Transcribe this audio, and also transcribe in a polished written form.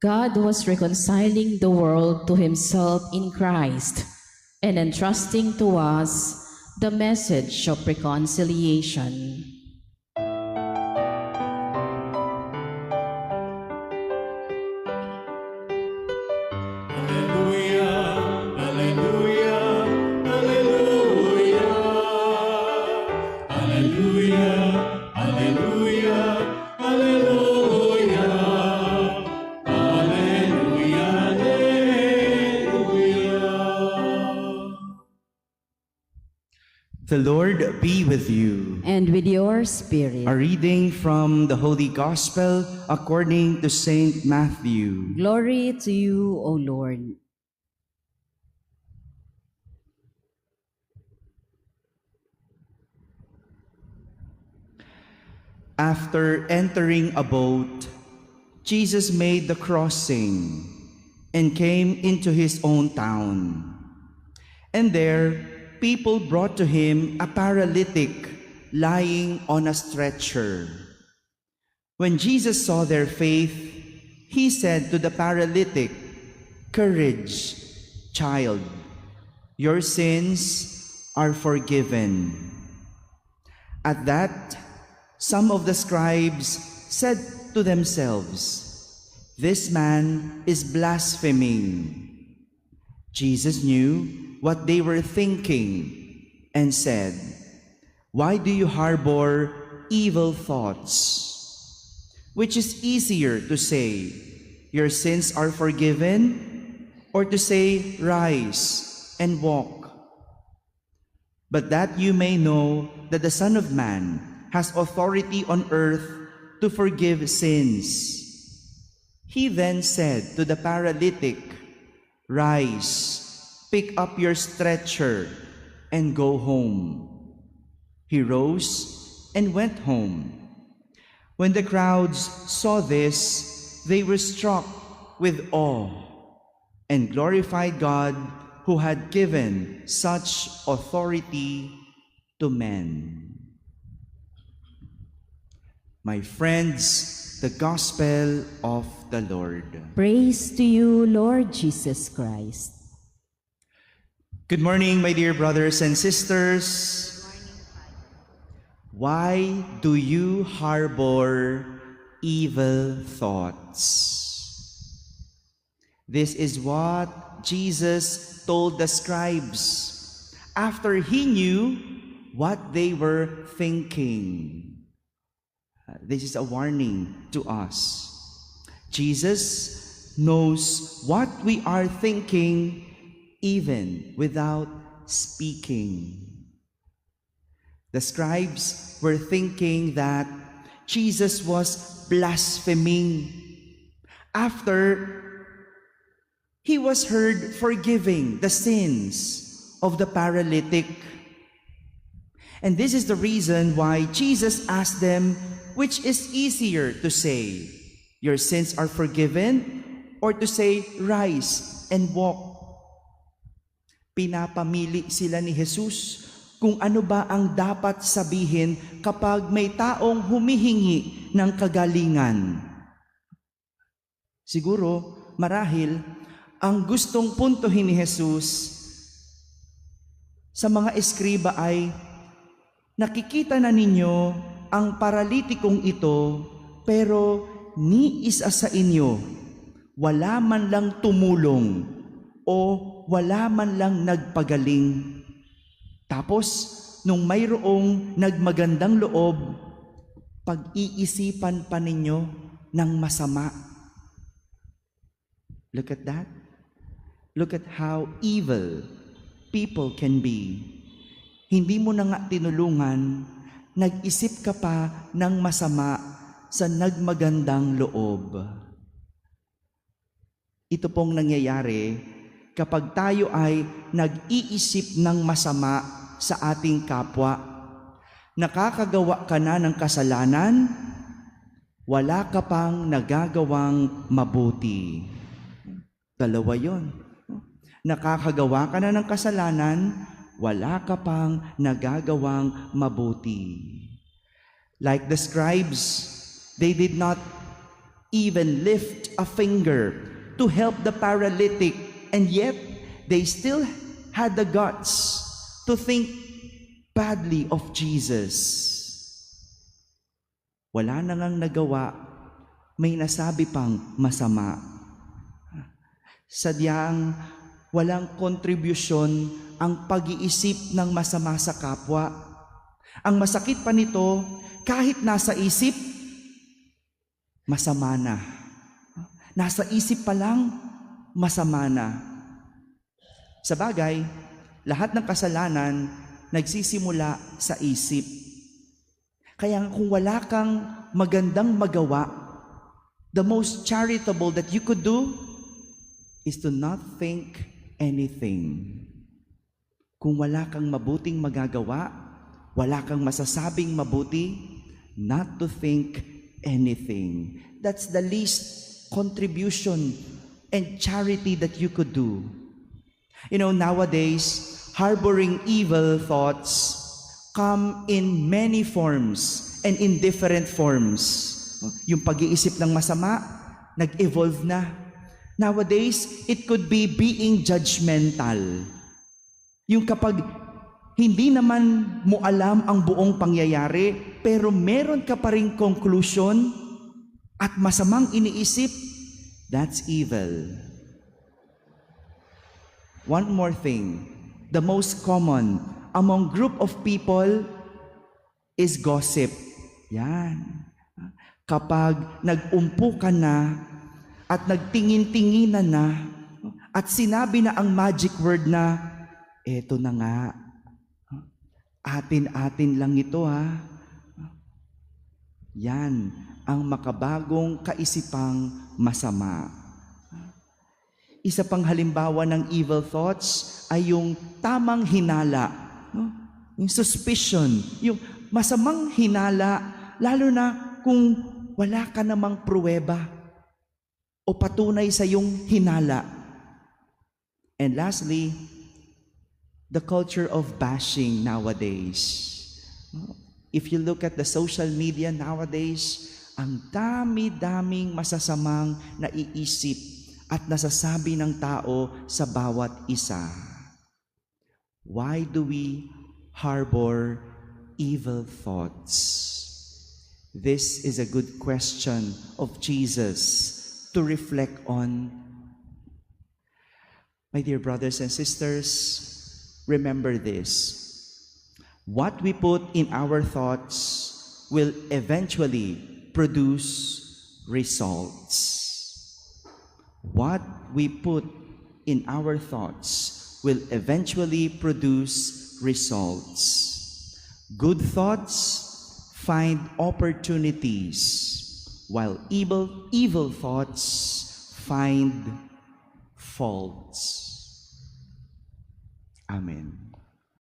God was reconciling the world to himself in Christ and entrusting to us the message of reconciliation. The Lord be with you. And with your spirit. A reading from the Holy Gospel according to Saint Matthew. Glory to you, O Lord. After entering a boat, Jesus made the crossing and came into his own town. And there, people brought to him a paralytic lying on a stretcher. When Jesus saw their faith, he said to the paralytic, "Courage, child, your sins are forgiven." At that, some of the scribes said to themselves, "This man is blaspheming." Jesus knew what they were thinking and said, "Why do you harbor evil thoughts? Which is easier to say, 'Your sins are forgiven,' or to say, 'Rise and walk'? But that you may know that the Son of Man has authority on earth to forgive sins." He then said to the paralytic, "Rise, pick up your stretcher and go home." He rose and went home. When the crowds saw this, they were struck with awe and glorified God who had given such authority to men. My friends, the Gospel of the Lord. Praise to you, Lord Jesus Christ. Good morning, my dear brothers and sisters. Why do you harbor evil thoughts? This is what Jesus told the scribes after he knew what they were thinking. This is a warning to us. Jesus knows what we are thinking even without speaking. The scribes were thinking that Jesus was blaspheming after he was heard forgiving the sins of the paralytic. And this is the reason why Jesus asked them, which is easier to say, "Your sins are forgiven," or to say, "Rise and walk"? Pinapamili sila ni Jesus kung ano ba ang dapat sabihin kapag may taong humihingi ng kagalingan. Siguro, marahil, ang gustong puntuhin ni Jesus sa mga eskriba ay, nakikita na ninyo ang paralitikong ito, pero ni isa sa inyo, wala man lang tumulong o wala man lang nagpagaling. Tapos, nung mayroong nagmagandang loob, pag-iisipan pa ninyo ng masama. Look at that. Look at how evil people can be. Hindi mo na nga tinulungan, nag-isip ka pa ng masama sa nagmagandang loob. Ito pong nangyayari kapag tayo ay nag-iisip ng masama sa ating kapwa. Nakakagawa ka na ng kasalanan, wala ka pang nagagawang mabuti. Dalawa yon. Nakakagawa ka na ng kasalanan, wala ka pang nagagawang mabuti. Like the scribes, they did not even lift a finger to help the paralytic, and yet they still had the guts to think badly of Jesus. Wala na ngang nagawa, may nasabi pang masama. Sadyang walang kontribusyon ang pag-iisip ng masama sa kapwa. Ang masakit pa nito, kahit nasa isip, masama na. Nasa isip pa lang, masama na. Sa bagay, lahat ng kasalanan nagsisimula sa isip. Kaya kung wala kang magandang magawa, the most charitable that you could do is to not think anything. Kung wala kang mabuting magagawa, wala kang masasabing mabuti, not to think anything. That's the least contribution and charity that you could do. You know, nowadays, harboring evil thoughts come in many forms and in different forms. Yung pag-iisip ng masama, nag-evolve na. Nowadays, it could be being judgmental. Yung kapag hindi naman mo alam ang buong pangyayari, pero meron ka pa ring conclusion at masamang iniisip, that's evil. One more thing, the most common among group of people is gossip. Yan. Kapag nag-umpo ka na at nagtingin-tinginan na at sinabi na ang magic word na, eto na nga, atin-atin lang ito ha. Yan ang makabagong kaisipang masama. Isa pang halimbawa ng evil thoughts ay yung tamang hinala, no? Yung suspicion, yung masamang hinala, lalo na kung wala ka namang pruweba o patunay sa iyong hinala. And lastly, the culture of bashing nowadays. If you look at the social media nowadays, ang dami-daming masasamang naiisip at nasasabi ng tao sa bawat isa. Why do we harbor evil thoughts? This is a good question of Jesus to reflect on. My dear brothers and sisters, remember this. What we put in our thoughts will eventually produce results. What we put in our thoughts will eventually produce results. Good thoughts find opportunities, while evil thoughts find faults. Amen.